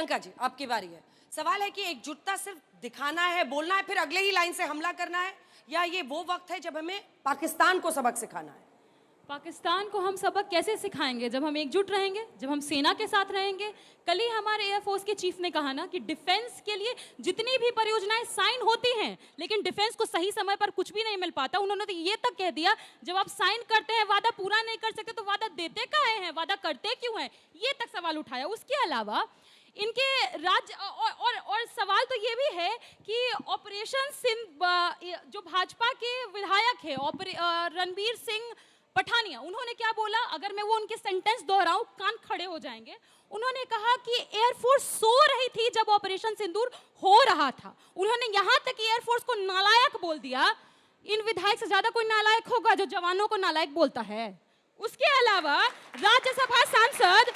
प्रियंका जी, आपकी बारी है। सवाल है कि एकजुटता सिर्फ दिखाना है, बोलना है, फिर अगले ही लाइन से हमला करना है, या ये वो वक्त है जब हमें पाकिस्तान को सबक सिखाना है? पाकिस्तान को हम सबक कैसे सिखाएंगे? जब हम एकजुट रहेंगे, जब हम सेना के साथ रहेंगे। कल ही हमारे एयरफोर्स के चीफ ने कहा ना कि डिफेंस के लिए जितनी भी परियोजनाएं साइन होती हैं, लेकिन डिफेंस को सही समय पर कुछ भी नहीं मिल पाता। उन्होंने तो ये तक कह दिया, जब आप साइन करते हैं, वादा पूरा नहीं कर सकते, तो वादा देते काहे हैं, वादा करते क्यों हैं? ये तक सवाल उठाया। उसके अलावा इनके राज्य और सवाल तो ये भी है कि ऑपरेशन सिंध, जो भाजपा के विधायक है रणबीर सिंह पठानिया, उन्होंने क्या बोला? अगर मैं वो उनके सेंटेंस दोहराऊं, कान खड़े हो जाएंगे। उन्होंने कहा कि एयरफोर्स सो रही थी जब ऑपरेशन सिंदूर हो रहा था। उन्होंने यहां तक एयरफोर्स को नालायक बोल दिया। इन विधायक से ज्यादा कोई नालायक होगा जो जवानों को नालायक बोलता है? उसके अलावा राज्यसभा सांसद,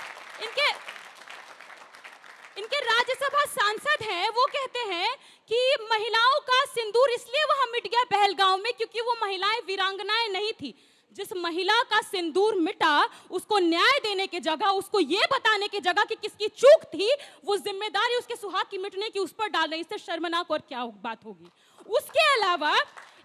इनके राज्यसभा सांसद हैं, वो कहते हैं कि महिलाओं का सिंदूर इसलिए वहां मिट गया पहलगांव में क्योंकि वो महिलाएं वीरांगनाएं नहीं थी। जिस महिला का सिंदूर मिटा, उसको न्याय देने की जगह, उसको ये बताने की जगह कि किसकी चूक थी, वो जिम्मेदारी उसके सुहाग की मिटने की उस पर डाल रही। इससे शर्मनाक और क्या बात होगी? उसके अलावा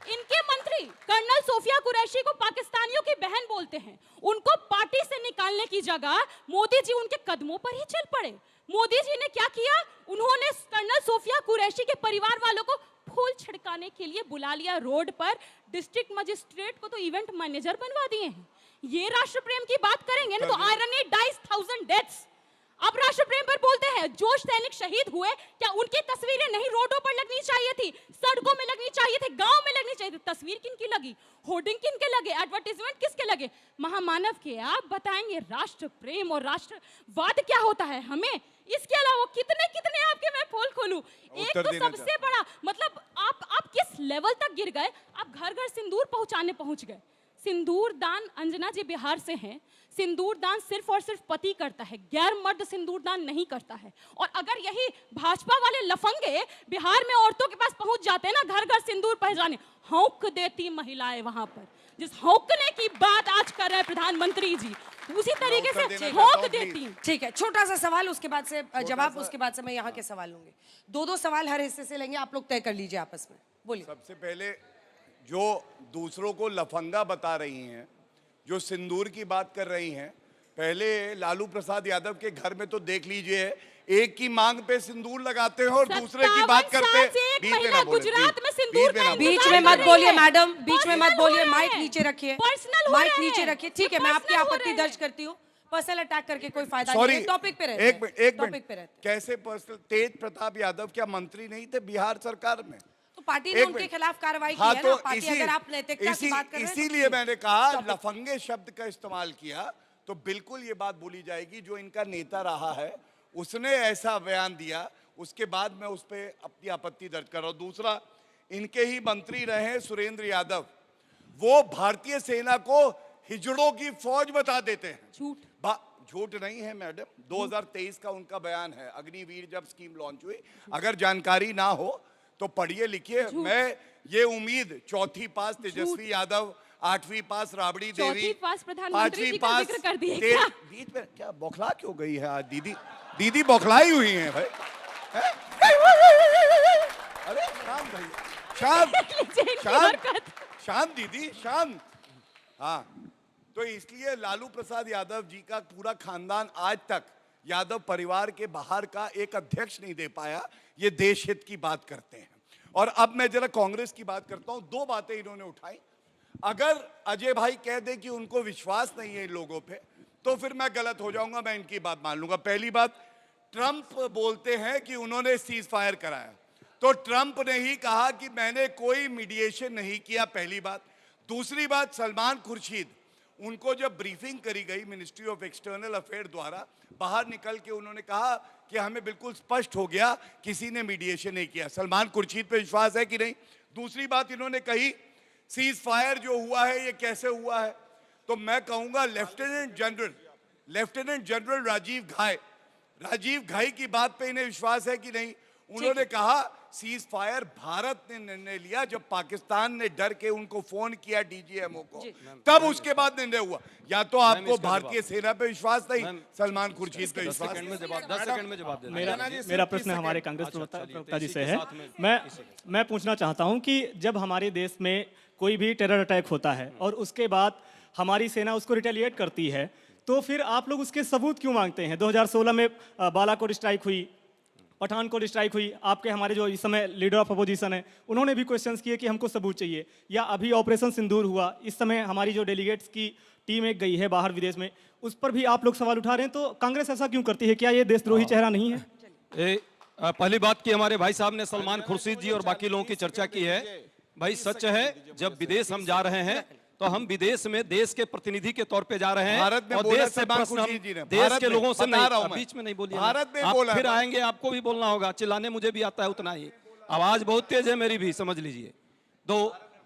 इनके मंत्री कर्नल सोफिया कुरैशी को पाकिस्तानियों की बहन बोलते हैं। उनको पार्टी से निकालने की जगह मोदी जी उनके कदमों पर ही चल पड़े। मोदी जी ने क्या किया? उन्होंने कर्नल सोफिया कुरैशी के परिवार वालों को फूल छिड़काने के लिए बुला लिया रोड पर। डिस्ट्रिक्ट मजिस्ट्रेट को तो इवेंट मैनेजर बनवा दिए हैं। ये राष्ट्र प्रेम की बात करेंगे ना, तो आयरनी डाइज 1000 डेथ्स। आप राष्ट्र प्रेम पर बोलते हैं। जो सैनिक शहीद हुए, क्या उनकी तस्वीरें नहीं रोडों पर लगनी चाहिए थी, सड़कों में लगनी चाहिए थी, गांव में लगनी चाहिए थी? तस्वीर किनकी लगी? होर्डिंग किनके लगे? एडवर्टाइजमेंट किसके लगे? महामानव के। आप बताएंगे राष्ट्र प्रेम और राष्ट्रवाद क्या होता है हमें? इसके अलावा कितने कितने आपके मैं पोल खोलूं। एक तो सबसे बड़ा मतलब आप किस लेवल तक गिर गए? आप घर घर सिंदूर पहुंच गए। सिंदूर दान, अंजना जी बिहार से हैं, सिंदूर दान सिर्फ और सिर्फ पति करता है, गैर मर्द सिंदूर दान नहीं करता है। और अगर यही भाजपा वाले लफंगे बिहार में औरतों के पास पहुंच जाते हैं ना घर घर सिंदूर पहचाने, हौंक देती महिलाएं वहां पर। जिस हौंकने की बात आज कर रहे हैं प्रधानमंत्री जी, उसी तरीके से हौंक देती। ठीक है, छोटा सा सवाल, उसके बाद से जवाब, उसके बाद से मैं यहाँ के सवाल लूंगी। दो सवाल हर हिस्से से लेंगे, आप लोग तय कर लीजिए आपस में। बोलिए। सबसे पहले जो दूसरों को लफंगा बता रही हैं, जो सिंदूर की बात कर रही हैं, पहले लालू प्रसाद यादव के घर में तो देख लीजिए, एक की मांग पे सिंदूर लगाते हैं और दूसरे की बात करते हैं। गुजरात में सिंदूर बीच में मत बोलिए मैडम, बीच में मत बोलिए। माइक नीचे रखिए, माइक नीचे रखिए। ठीक है, मैं आपकी आपत्ति दर्ज करती हूँ। पर्सनल अटैक करके कोई फायदा नहीं है। टॉपिक पे रहते हैं। एक मिनट, कैसे पर्सनल? तेज प्रताप यादव क्या मंत्री नहीं थे बिहार सरकार में? तो पार्टी ने उनके खिलाफ कार्रवाई की है ना। पार्टी, अगर आप नैतिकता की बात कर रहे हैं, इसीलिए मैंने कहा लफंगे शब्द का इस्तेमाल किया, तो बिल्कुल ये बात बोली जाएगी जो इनका नेता रहा है उसने ऐसा बयान दिया, उसके बाद मैं उस पर अपनी आपत्ति दर्ज कर रहा हूं। दूसरा, इनके ही मंत्री रहे सुरेंद्र यादव, वो भारतीय सेना को हिजड़ों की फौज बता देते हैं। झूठ नहीं है मैडम, 2023 का उनका बयान है, अग्निवीर जब स्कीम लॉन्च हुई। अगर जानकारी ना हो तो पढ़िए लिखिए। मैं ये उम्मीद, चौथी पास तेजस्वी यादव, 8वीं पास राबड़ी देवी, 5वीं पास बीच में क्या बौखला क्यों गई है आज दीदी बौखलाई हुई है भाई। अरे शांत भाई, शांत दीदी, शांत। हाँ, तो इसलिए लालू प्रसाद यादव जी का पूरा खानदान आज तक यादव परिवार के बाहर का एक अध्यक्ष नहीं दे पाया। ये देश हित की बात करते हैं। और अब मैं जरा कांग्रेस की बात करता हूं। दो बातें इन्होंने उठाई। अगर अजय भाई कह दे कि उनको विश्वास नहीं है इन लोगों पे, तो फिर मैं गलत हो जाऊंगा, मैं इनकी बात मान लूंगा। पहली बात, ट्रंप बोलते हैं कि उन्होंने सीज फायर कराया, तो ट्रंप ने ही कहा कि मैंने कोई मीडिएशन नहीं किया, पहली बात। दूसरी बात, सलमान खुर्शीद, उनको जब ब्रीफिंग करी गई मिनिस्ट्री ऑफ एक्सटर्नल अफेयर द्वारा, बाहर निकल के उन्होंने कहा कि हमें बिल्कुल स्पष्ट हो गया किसी ने मीडिएशन नहीं किया। सलमान खुर्शीद पे विश्वास है कि नहीं? दूसरी बात इन्होंने कही, सीज फायर जो हुआ है ये कैसे हुआ है, तो मैं कहूंगा लेफ्टिनेंट जनरल राजीव घाई की बात पे इन्हें विश्वास है कि नहीं? उन्होंने कहा सीज फायर भारत ने निर्णय लिया जब पाकिस्तान ने डर के उनको फोन किया डीजीएमओ को, तब उसके बाद निर्णय हुआ। या तो आपको भारतीय सेना पे विश्वास नहीं, सलमान खुर्शीद पे विश्वास। 10 सेकंड में जवाब देना। मेरा प्रश्न हमारे कांग्रेस प्रवक्ता जी से है। मैं पूछना चाहता हूं कि जब हमारे देश में कोई भी टेरर अटैक होता है और उसके बाद हमारी सेना उसको रिटेलिएट करती है, तो फिर आप लोग उसके सबूत क्यों मांगते हैं? 2016 में बालाकोट स्ट्राइक हुई, पठानकोट स्ट्राइक हुई, आपके हमारे जो इस समय लीडर ऑफ अपोजिशन है उन्होंने भी क्वेश्चंस किए कि हमको सबूत चाहिए। या अभी ऑपरेशन सिंदूर हुआ, इस समय हमारी जो डेलीगेट्स की टीम एक गई है बाहर विदेश में, उस पर भी आप लोग सवाल उठा रहे हैं। तो कांग्रेस ऐसा क्यों करती है? क्या ये देशद्रोही चेहरा नहीं है? पहली बात कि हमारे भाई साहब ने सलमान खुर्शीद जी और बाकी लोगों की चर्चा की है। भाई सच है, जब विदेश हम जा रहे हैं तो हम विदेश में देश के प्रतिनिधि के तौर पे जा रहे हैं और देश से प्रश्न हम देश के लोगों से नहीं, बीच में नहीं बोलिए, भारत में आप बोला फिर आएंगे, आपको भी बोलना होगा। चिल्लाने मुझे भी आता है उतना ही, आवाज बहुत तेज है मेरी भी, समझ लीजिए। तो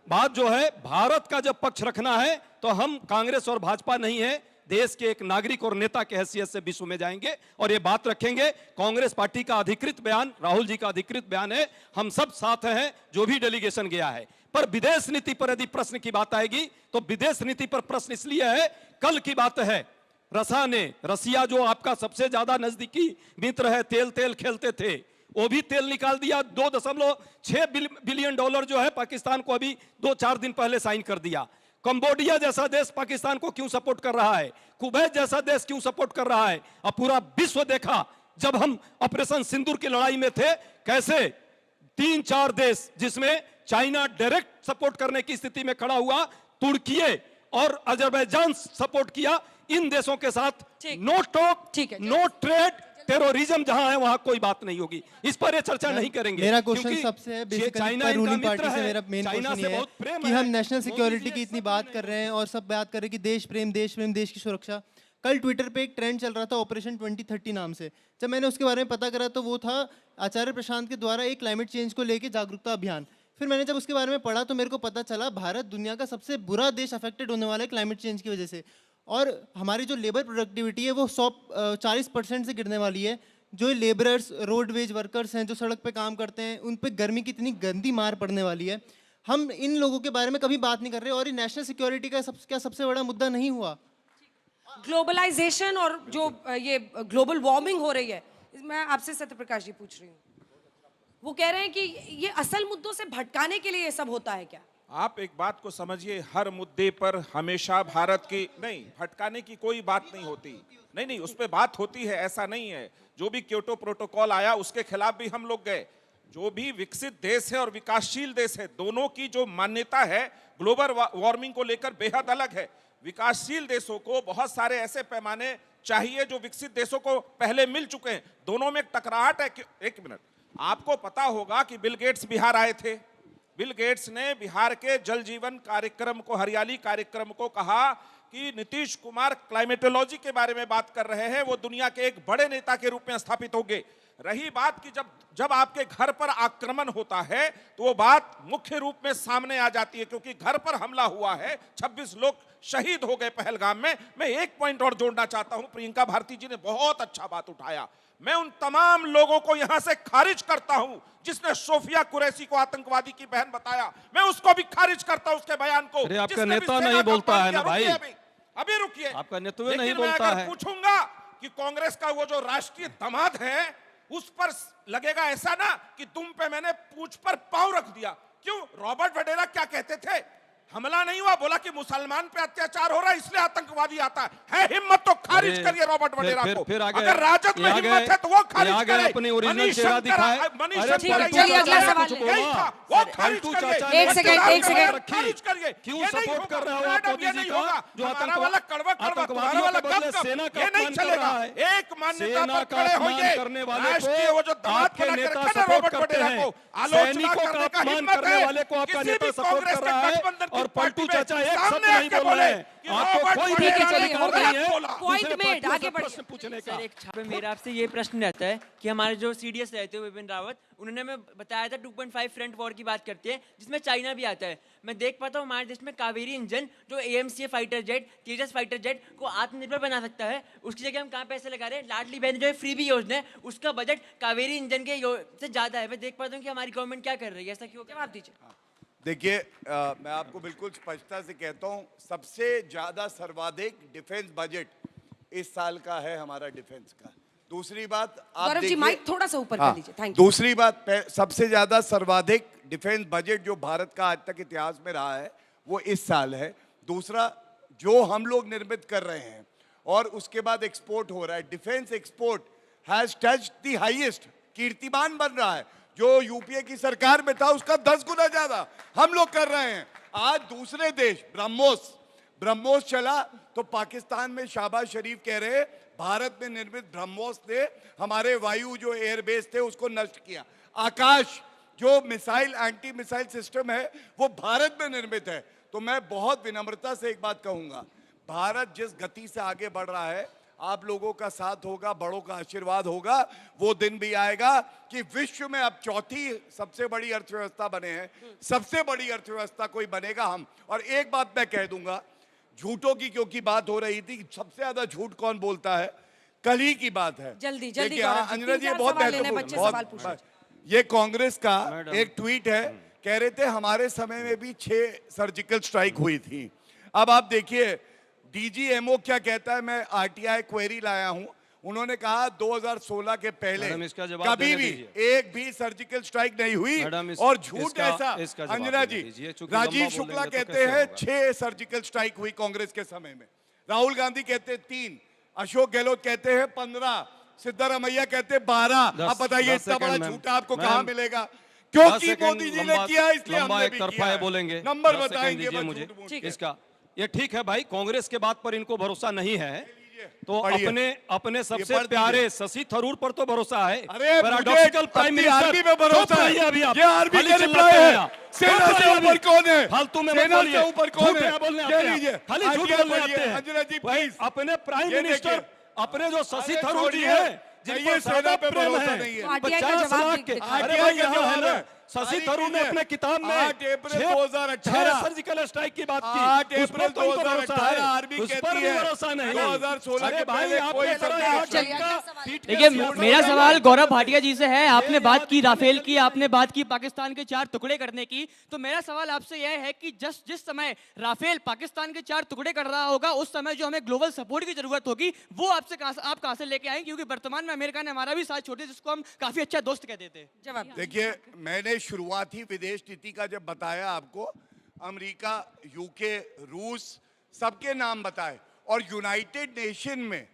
बात जो है, भारत का जब पक्ष रखना है तो हम कांग्रेस और भाजपा नहीं है, देश के एक नागरिक और नेता के हैसियत से विश्व में जाएंगे और ये बात रखेंगे। कांग्रेस पार्टी का अधिकृत बयान, राहुल जी का अधिकृत बयान है, हम सब साथ हैं जो भी डेलीगेशन गया है। पर विदेश नीति पर यदि प्रश्न की बात आएगी तो विदेश नीति पर प्रश्न इसलिए है, कल की बात है, रसिया जो आपका सबसे ज्यादा नजदीकी मित्र है, तेल खेलते थे, वो भी तेल निकाल दिया। $2.6 बिलियन जो है पाकिस्तान को अभी 2-4 दिन पहले साइन कर दिया। कंबोडिया जैसा देश पाकिस्तान को क्यों सपोर्ट कर रहा है? कुवैत जैसा देश क्यों सपोर्ट कर रहा है? अब पूरा विश्व देखा जब हम ऑपरेशन सिंदूर की लड़ाई में थे, कैसे 3-4 देश जिसमें चाइना डायरेक्ट सपोर्ट करने की स्थिति में खड़ा हुआ, तुर्की और अजरबैजान सपोर्ट किया। इन देशों के साथ no talk, no trade, terrorism जहां है वहां कोई बात नहीं होगी। इस पर ये चर्चा नहीं करेंगे। मेरा क्वेश्चन सबसे है बेसिकली पर रूलिंग पार्टी से मेरा मेन क्वेश्चन ये है कि हम नेशनल सिक्योरिटी की इतनी बात कर रहे हैं और सब बात कर रहे हैं कि देश प्रेम, देश की सुरक्षा। कल ट्विटर पे एक ट्रेंड चल रहा था ऑपरेशन 2030 नाम से। जब मैंने उसके बारे में पता करा तो वो था आचार्य प्रशांत के द्वारा एक क्लाइमेट चेंज को लेकर जागरूकता अभियान। फिर मैंने जब उसके बारे में पढ़ा तो मेरे को पता चला भारत दुनिया का सबसे बुरा देश अफेक्टेड होने वाला है क्लाइमेट चेंज की वजह से। और हमारी जो लेबर प्रोडक्टिविटी है वो 40% से गिरने वाली है। जो लेबरर्स, रोडवेज वर्कर्स हैं जो सड़क पे काम करते हैं, उन पे गर्मी की इतनी गंदी मार पड़ने वाली है। हम इन लोगों के बारे में कभी बात नहीं कर रहे और ये नेशनल सिक्योरिटी का क्या सबसे बड़ा मुद्दा नहीं हुआ? ग्लोबलाइजेशन और जो ये ग्लोबल वार्मिंग हो रही है, मैं आपसे सत्यप्रकाश जी पूछ रही हूँ, वो कह रहे हैं कि ये असल मुद्दों से भटकाने के लिए ये सब होता है क्या? आप एक बात को समझिए, हर मुद्दे पर हमेशा भारत की नहीं, भटकाने की कोई बात नहीं होती। नहीं, उस पर बात होती है, ऐसा नहीं है। जो भी क्योटो प्रोटोकॉल आया उसके खिलाफ भी हम लोग गए। जो भी विकसित देश है और विकासशील देश है, दोनों की जो मान्यता है ग्लोबल वार्मिंग को लेकर बेहद अलग है। विकासशील देशों को बहुत सारे ऐसे पैमाने चाहिए जो विकसित देशों को पहले मिल चुके हैं। दोनों में एक टकराहट है। एक मिनट, आपको पता होगा कि बिल गेट्स बिहार आए थे। बिल गेट्स ने बिहार के जल जीवन कार्यक्रम को, हरियाली कार्यक्रम को कहा कि नीतीश कुमार क्लाइमेटोलॉजी के बारे में बात कर रहे हैं, वो दुनिया के एक बड़े नेता के रूप में स्थापित होंगे। रही बात कि जब आपके घर पर आक्रमण होता है तो वो बात मुख्य रूप में सामने आ जाती है, क्योंकि घर पर हमला हुआ है, 26 लोग शहीद हो गए पहलगाम में। मैं एक पॉइंट और जोड़ना चाहता हूं, प्रियंका भारती जी ने बहुत अच्छा बात उठाया। मैं उन तमाम लोगों को यहां से खारिज करता हूं जिसने सोफिया कुरैशी को आतंकवादी की बहन बताया। मैं उसको भी खारिज करता हूं, उसके बयान को। अरे आपका नेता नहीं बोलता है ना भाई, अभी रुकिए, आपका नेतृत्व नहीं बोलता है। पूछूंगा कि कांग्रेस का वो जो राष्ट्रीय दामाद है उस पर लगेगा ऐसा ना कि तुम पे मैंने पूंछ पर पांव रख दिया। क्यों? रॉबर्ट वडेरा क्या कहते थे? हमला नहीं हुआ, बोला कि मुसलमान पे अत्याचार हो रहा है इसलिए आतंकवादी आता है। हिम्मत तो खारिज करिए रॉबर्ट वडेरा को। अगर राजद में हिम्मत है तो वो खारिज करे। अपनी ओरिजिनल चेहरा दिखाए। चलिए अगला सवाल वो खारिज करिए। एक सेकंड खारिज करिए। क्यों सपोर्ट कर रहे हो आप मोदी जी को जो हमारा वाला कड़वा आतंकवादियों वाला के बदले सेना का नहीं चलेगा। एक मान्यता पर खड़े होइए। करने वाले राष्ट्रीय वो जो दामाद बना के रखा ना रॉबर्ट वडेरा को, आलोचना करने का हिम्मत है। वाले को आपका नेता सपोर्ट कर रहा है और पलटू चाचा एक शब्द सामने नहीं आके बोल रहे हैं। कि आपको रॉबर्ट कोई भी मुगेर चलिए, अधिकार हो गया। नहीं है Point दूसरे made, पार्टियों आगे से बढ़िए। प्रश्न पूछने का। सर एक छापे मेरा आपसे ये प्रश्न रहता है कि हमारे जो सीडीएस रहते हैं विपिन रावत, उन्होंने हमें बताया था 2.5 फ्रंट वॉर की बात करते हैं जिसमें चाइना भी आता है। मैं देख पाता हूँ हमारे देश में कावेरी इंजन जो एएमसी फाइटर जेट, तेजस फाइटर जेट को आत्मनिर्भर बना सकता है, उसकी जगह हम कहाँ पैसे लगा रहे हैं? लाडली बहन जो है फ्री भी योजना है, उसका बजट कावेरी इंजन के से ज्यादा है। मैं देख पाता हूँ कि हमारी गवर्नमेंट क्या कर रही है, ऐसा क्यों? जवाब दीजिए। देखिए मैं आपको बिल्कुल स्पष्टता से कहता हूं, सबसे ज्यादा सर्वाधिक डिफेंस बजट इस साल का है हमारा डिफेंस का। दूसरी बात आप गौरव जी देखिए, माइक थोड़ा सा ऊपर हाँ, कर लीजिए। Thank you. दूसरी बात सबसे ज्यादा सर्वाधिक डिफेंस बजट जो भारत का आज तक इतिहास में रहा है वो इस साल है। दूसरा जो हम लोग निर्मित कर रहे हैं और उसके बाद एक्सपोर्ट हो रहा है, defence export has touched the highest, कीर्तिमान बन रहा है। जो यूपीए की सरकार में था उसका 10 गुना ज्यादा हम लोग कर रहे हैं। आज दूसरे देश ब्रह्मोस चला तो पाकिस्तान में शाहबाज शरीफ कह रहे हैं भारत में निर्मित ब्रह्मोस ने हमारे वायु जो एयरबेस थे उसको नष्ट किया। आकाश जो मिसाइल एंटी मिसाइल सिस्टम है वो भारत में निर्मित है। तो मैं बहुत विनम्रता से एक बात कहूंगा, भारत जिस गति से आगे बढ़ रहा है, आप लोगों का साथ होगा, बड़ों का आशीर्वाद होगा, वो दिन भी आएगा कि विश्व में अब चौथी सबसे बड़ी अर्थव्यवस्था बने हैं। सबसे बड़ी अर्थव्यवस्था कोई बनेगा हम। और एक बात मैं कह दूंगा, झूठों की क्योंकि बात हो रही थी, सबसे ज्यादा झूठ कौन बोलता है? कल ही की बात है। जल्दी देखिए, गौरव हाँ, जी, अंजना जी, 3-4 बहुत सवाल लेने, महत्वपूर्ण, बच्चे बहुत- सवाल पूछ रहे हैं। ये कांग्रेस का एक ट्वीट है, कह रहे थे हमारे समय में भी 6 सर्जिकल स्ट्राइक हुई थी। अब आप देखिए डीजीएमओ क्या कहता है। मैं आरटीआई क्वेरी लाया हूं, उन्होंने कहा 2016 के पहले मैडम, इसका जवाब कभी देने भी दीजिए। एक भी सर्जिकल स्ट्राइक नहीं हुई। मैडम, और झूठ इसका ऐसा जवाब अंजना देने जी, दीजिए, चूंकि राजीव लंबा शुक्ला बोलेंगे तो कहते कैसे हैं होगा? 6 सर्जिकल स्ट्राइक हुई कांग्रेस के समय में, राहुल गांधी कहते हैं 3, अशोक गहलोत कहते हैं 15, सिद्धारमैया कहते हैं 12। अब बताइए 10 इतना बड़ा सेकंड, झूठा आपको मैम। कहाँ मिलेगा? 10 क्योंकि सेकंड मोदी जी ने लंबा- किया इसलिए लंबा हमने एक भी तरफा किया है है। बोलेंगे। नंबर 10 सेकंड बताएंगे दीजिए बस मुझे झूठ मूठ ठीक के। है। इसका। ये ठीक है भाई, कांग्रेस के बात पर इनको भरोसा नहीं है तो पढ़िए। अपने सबसे पढ़ प्यारे दीजिए। शशि थरूर पर तो भरोसा है। अरे पैराडॉक्सिकल प्राइम अपनी मिनिस्टर आर्मी में भरोसा चुप रहिए है। अभी आप। ये आर्मी खाली का चिल्लाते रिप्लाई हैं है। आप। सेना चुप से रहिए ऊपर अभी। कौन है? फालतू में मत सेना बोलिए। से ऊपर कौन झूठ है? है बोलने ये आते हैं। लीजिए। खाली झूठ आगे बोलने बढ़िए। आते हैं अंजना जी, भाई, प्लीज। अपने प्राइम ये मिनिस्टर, देखिए। अपने जो शशि अरे थरूर जी छोड़िए। हैं जिन ये पर सेना ज्यादा पे प्रेम भरोसा है, नहीं है। तो RTI का 50 जवाब लाख के। दिखा। अरे RTI भाई का यहाँ है जवाब ना, है। शशि तारीख थरूर ने कीजिए। अपने किताब में 8 अप्रैल 2018 6 सर्जिकल स्ट्राइक की बात की। 8 उस पर अप्रैल तो इनको भरोसा 2018 है, आर्मी उस पर कहती भी है भरोसा नहीं। 2016 अरे के भाई, पहले आपने कोई तरह सर्जिकल यहाँ स्ट्राइक का नहीं। पीठ देखिए के मेरा सीने सवाल पर गौरव भाटिया जी से है। आपने ये बात याद की करना राफेल जल्दी की, से। आपने बात की पाकिस्तान के 4 टुकड़े करने की, तो मेरा सवाल आपसे यह है कि जिस समय राफेल पाकिस्तान के 4 टुकड़े कर रहा होगा, उस समय जो हमें ग्लोबल सपोर्ट की जरूरत होगी वो आपसे आप कहां से लेके आएंगे? क्योंकि वर्तमान में अमेरिका ने हमारा भी साथ छोड़ दिया, जिसको हम काफी अच्छा दोस्त कहते थे। जवाब देखिए, मैंने शुरुआती विदेश नीति का जब बताया आपको, अमेरिका, यूके, रूस सबके नाम बताए और यूनाइटेड नेशन में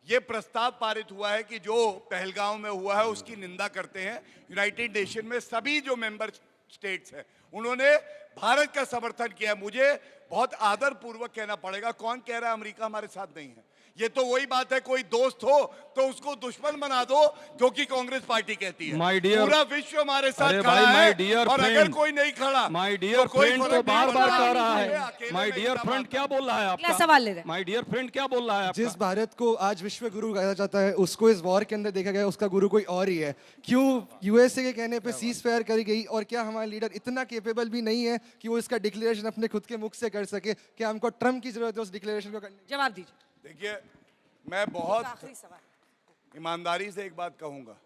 ये प्रस्ताव पारित हुआ है कि जो पहलगांव में हुआ है उसकी निंदा करते हैं। यूनाइटेड नेशन में सभी जो मेंबर स्टेट्स हैं उन्होंने भारत का समर्थन किया। मुझे बहुत आदर पूर्वक कहना पड़ेगा, कौन कह रहा है अमेरिका हमारे साथ नहीं है? ये तो वही बात है, कोई दोस्त हो तो उसको दुश्मन बना दो क्योंकि कांग्रेस पार्टी कहती है। My dear- पूरा विश्व हमारे साथ अरे खड़ा भाई, है my dear और अगर friend- कोई नहीं खड़ा माय डियर कोई फ्रेंड फर्क तो नहीं बार बार पड़ता। कह रहा ये है। अकेले माय में डियर इतना फ्रेंड बात क्या बोल रहा है अगला आपका? सवाल ले रहे हैं। माय डियर फ्रेंड क्या बोल रहा है आपका? जिस भारत को आज विश्व गुरु कहा जाता है उसको इस वॉर के अंदर देखा गया उसका गुरु कोई और ही है। क्यों यूएसए के कहने पे सीज फायर करी गई? और क्या हमारा लीडर इतना केपेबल भी नहीं है कि वो इसका डिक्लेरेशन अपने खुद के मुख से कर सके? क्या हमको ट्रम्प की जरूरत है उस डिक्लेरेशन को करने? जवाब दीजिए। देखिए, मैं बहुत आखिरी सवाल। ईमानदारी से एक बात कहूंगा,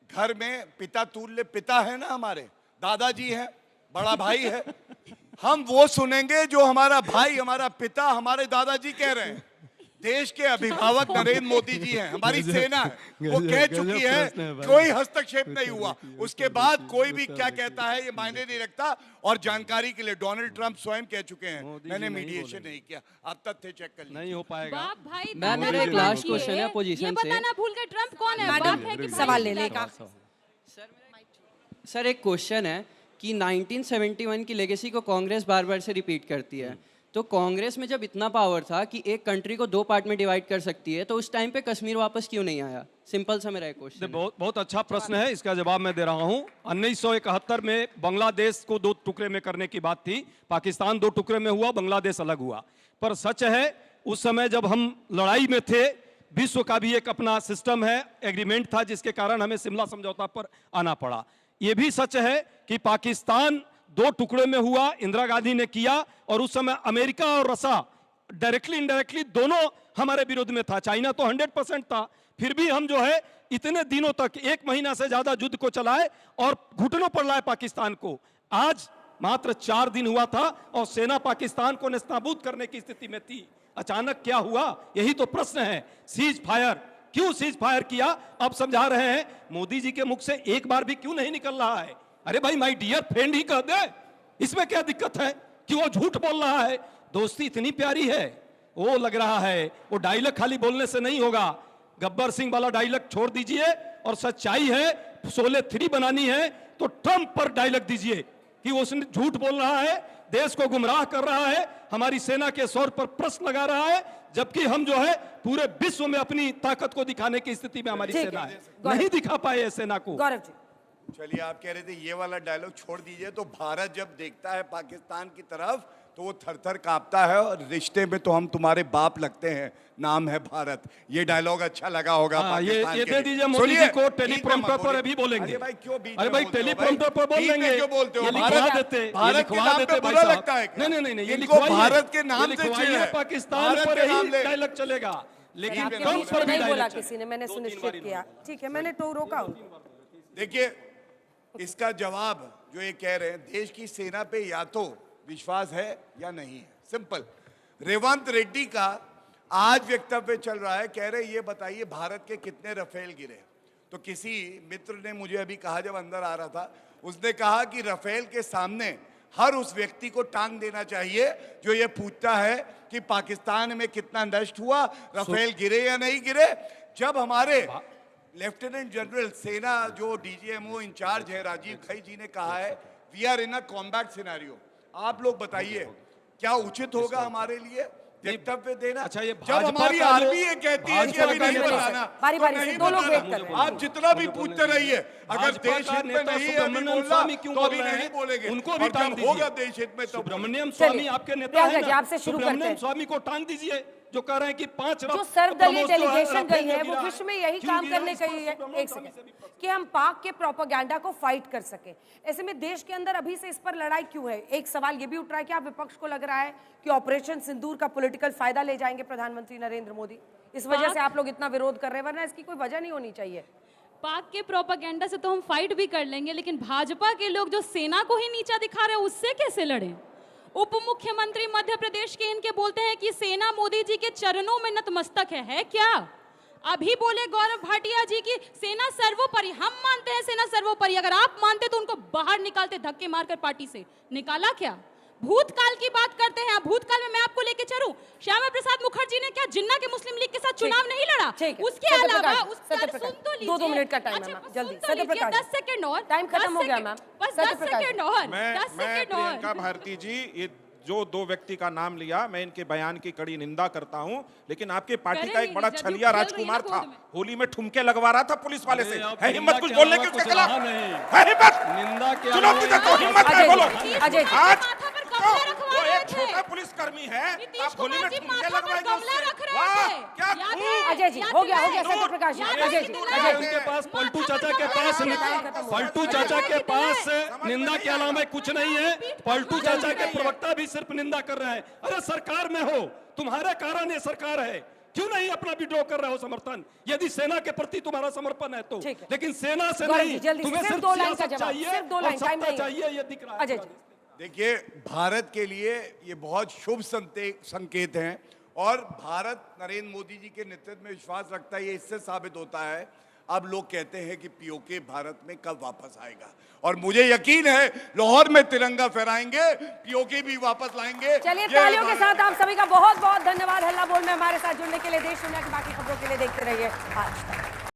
घर में पिता तुल्य पिता है ना, हमारे दादाजी हैं, बड़ा भाई है, हम वो सुनेंगे जो हमारा भाई, हमारा पिता, हमारे दादाजी कह रहे हैं। देश के अभिभावक नरेंद्र मोदी जी हैं, हमारी सेना है, वो कह चुकी है, कोई हस्तक्षेप नहीं हुआ। उसके बाद कोई भी क्या कहता है ये मायने नहीं रखता। और जानकारी के लिए डोनाल्ड ट्रंप स्वयं कह चुके हैं मैंने मीडिएशन नहीं किया। आप तथ्य चेक कर लीजिए। नहीं हो पाएगा। बाप भाई मैम, दादा मेरा एक की लास्ट बात क्वेश्चन है ये अपोजिशन ये से। बताना भूल गए ट्रम्प कौन है? मैडम, बाप है कि सवाल भाई ले ले दादा? एक सर एक क्वेश्चन है कि 1971 की लेगेसी को कांग्रेस बार बार से रिपीट करती है। तो कांग्रेस में जब इतना पावर था कि एक कंट्री को 2 पार्ट में डिवाइड कर सकती है, तो उस टाइम पे कश्मीर वापस क्यों नहीं आया? सिंपल सा मेरा क्वेश्चन। बहुत अच्छा प्रश्न है, इसका जवाब मैं दे रहा हूं। 1971 में बांग्लादेश को 2 टुकड़े में करने की बात थी। पाकिस्तान 2 टुकड़े में हुआ, बांग्लादेश अलग हुआ। पर सच है उस समय जब हम लड़ाई में थे, विश्व का भी एक अपना सिस्टम है, एग्रीमेंट था, जिसके कारण हमें शिमला समझौता पर आना पड़ा। यह भी सच है कि पाकिस्तान 2 टुकड़े में हुआ, इंदिरा गांधी ने किया, और उस समय अमेरिका और रसा डायरेक्टली इनडायरेक्टली दोनों हमारे विरोध में था। चाइना तो 100% था, फिर भी हम जो है इतने दिनों तक 1 महीना से ज्यादा युद्ध को चलाए और घुटनों पर लाए पाकिस्तान को। आज मात्र 4 दिन हुआ था और सेना पाकिस्तान को नेस्तनाबूद करने की स्थिति में थी। अचानक क्या हुआ, यही तो प्रश्न है। सीज फायर, क्यों सीज फायर किया? अब समझा रहे हैं। मोदी जी के मुख से एक बार भी क्यों नहीं निकल रहा है? अरे भाई माय डियर फ्रेंड ही कह दे, इसमें क्या दिक्कत है कि वो झूठ बोल रहा है? दोस्ती इतनी प्यारी है। वो लग रहा है वो डायलॉग खाली बोलने से नहीं होगा। गब्बर सिंह वाला डायलॉग छोड़ दीजिए, और सच्चाई है शोले 3 बनानी है तो ट्रंप पर डायलॉग दीजिए कि वो झूठ बोल रहा है, देश को गुमराह कर रहा है, हमारी सेना के शौर्य पर प्रश्न लगा रहा है, जबकि हम जो है पूरे विश्व में अपनी ताकत को दिखाने की स्थिति में हमारी सेना है, नहीं दिखा पाए सेना को। गौरव जी, चलिए, आप कह रहे थे ये वाला डायलॉग छोड़ दीजिए। तो भारत जब देखता है पाकिस्तान की तरफ तो वो थर-थर कांपता है, और रिश्ते में तो हम तुम्हारे बाप लगते हैं, नाम है भारत। ये डायलॉग अच्छा लगा होगा पाकिस्तान ये के दे दीजिए मोदी जी को, टेलीप्रॉम्प्टर पर अभी बोलेंगे। भाई क्यों बीच अरे भाई टेलीप्रॉम्प्टर पर बोल देंगे, क्यों बोलते हो? ये लिखवा देते, ये लिखवा देते भाई बुरा साहब। लगता है क्या? नहीं, ये इनको लिखवाइए, भारत के नाम ये से लिखवाइए, चिढ़ है। पाकिस्तान भारत पर के नाम ही ले। डायलॉग चलेगा, लेकिन आपके ट्रंप बीच पर में भी नहीं बोला डायलॉग किसी ने, मैंने सुनिश्चित किया। ठीक है, मैंने तो रोका उनको। देखिए, इसका जवाब जो ये कह रहे हैं, देश की सेना पे या तो विश्वास है या नहीं है। सिंपल। रेवंत रेड्डी का आज वक्तव्य चल रहा है, कह रहे ये बताइए भारत के कितने रफेल गिरे। तो किसी मित्र ने मुझे अभी कहा, जब अंदर आ रहा था, उसने कहा कि रफेल के सामने हर उस व्यक्ति को टांग देना चाहिए जो ये पूछता है कि पाकिस्तान में कितना नष्ट हुआ, रफेल गिरे या नहीं गिरे। जब हमारे लेफ्टिनेंट जनरल सेना जो डीजीएमओ इंचार्ज है राजीव खई जी ने कहा है we are in a combat scenario, आप लोग बताइए क्या उचित होगा हमारे लिए वक्तव्य देना? अच्छा, ये जब हमारी आर्मी ये कहती है कि अभी नहीं बताना, बारी बारी से दो लोग वेट कर रहे हैं। आप जितना भी पूछते रहिए, अगर देश हित में नहीं है अभी बोलना, तो अभी नहीं बोलेंगे, उनको भी और टांग जब होगा दीजिए। देश हित में तब सुब्रमण्यम स्वामी आपके नेता प्रियंका हैं जी, ना, आपसे शुरू करते हैं। सुब्रमण्यम स्वामी को टांग दीजिए, जो कह रहे हैं कि 5 जो सर्वदलीय डेलीगेशन गई है वो विश्व में यही काम करने गई है, एक सेकंड, कि हम पाक के प्रोपेगेंडा को फाइट कर सके। ऐसे में देश के अंदर अभी से इस पर लड़ाई क्यों है? एक सवाल ये भी उठ रहा है कि आप विपक्ष को लग रहा है कि ऑपरेशन सिंदूर का पॉलिटिकल फायदा ले जाएंगे प्रधानमंत्री नरेंद्र मोदी, इस वजह से आप लोग इतना विरोध कर रहे हैं, वरना इसकी कोई वजह नहीं होनी चाहिए। पाक के प्रोपेगेंडा से तो हम फाइट भी कर लेंगे, लेकिन भाजपा के लोग जो सेना को ही नीचा दिखा रहे हैं उससे कैसे लड़ें? उप मुख्यमंत्री मध्य प्रदेश के इनके बोलते हैं कि सेना मोदी जी के चरणों में नतमस्तक है क्या? अभी बोले गौरव भाटिया जी की सेना सर्वोपरि, हम मानते हैं सेना सर्वोपरि, अगर आप मानते तो उनको बाहर निकालते धक्के मारकर पार्टी से। निकाला क्या? भूतकाल की बात करते हैं आप, भूतकाल में मैं आपको लेके चलूं, श्यामा प्रसाद मुखर्जी ने क्या जिन्ना के मुस्लिम लीग के साथ चुनाव नहीं लड़ा? उसके अलावा सुन तो लीजिए, 2 मिनट का टाइम है, जल्दी सत्यप्रकाश, 10 सेकंड और, टाइम खत्म हो गया मैम, बस 10 सेकंड और, मैं 10 सेकंड और। प्रियंका भारती जी, ये जो 2 व्यक्ति का नाम लिया, मैं इनके बयान की कड़ी निंदा करता हूं, लेकिन आपके पार्टी का एक बड़ा छलिया राजकुमार था, होली में ठुमके लगवा रहा था पुलिस वाले से। है हिम्मत कुछ बोलने की उसके खिलाफ? है हिम्मत? निंदा के चुनौती देता हूं, हिम्मत है, बोलो। अजय जी, आज वो एक छोटा पुलिसकर्मी है, आप होली में ठुमके लगवाएंगे उससे? वाह, क्या खूब। अजय जी, हो गया सत्यप्रकाश जी, अजय जी, उनके पास पलटू चाचा के पास निंदा के अलावा कुछ नहीं है। पलटू चाचा के प्रवक्ता भी सिर्फ निंदा कर रहे हैं। अरे सरकार में हो, तुम्हारे कारण ये सरकार है, क्यों नहीं अपना विड्रॉ कर रहे हो समर्थन? यदि सेना के प्रति तुम्हारा समर्पण है तो, लेकिन सेना से नहीं, तुम्हें सिर्फ 2 लाइन का सियासत जवाब, चाहिए सिर्फ 2 लाइन, और टाइम सत्ता नहीं चाहिए, ये दिख रहा है। अजय जी, देखिए, भारत के लिए ये बहुत शुभ संकेत हैं, और भारत नरेंद्र मोदी जी के नेतृत्व में विश्वास रखता है। ये इससे साबित होता है, अब लोग कहते हैं कि पीओके भारत में कब वापस आएगा, और मुझे यकीन है लाहौर में तिरंगा फहराएंगे, पीओके भी वापस लाएंगे। चलिए तालियों के साथ आप सभी का बहुत बहुत धन्यवाद हल्ला बोल में हमारे साथ जुड़ने के लिए। देश दुनिया की बाकी खबरों के लिए देखते रहिए आज तक।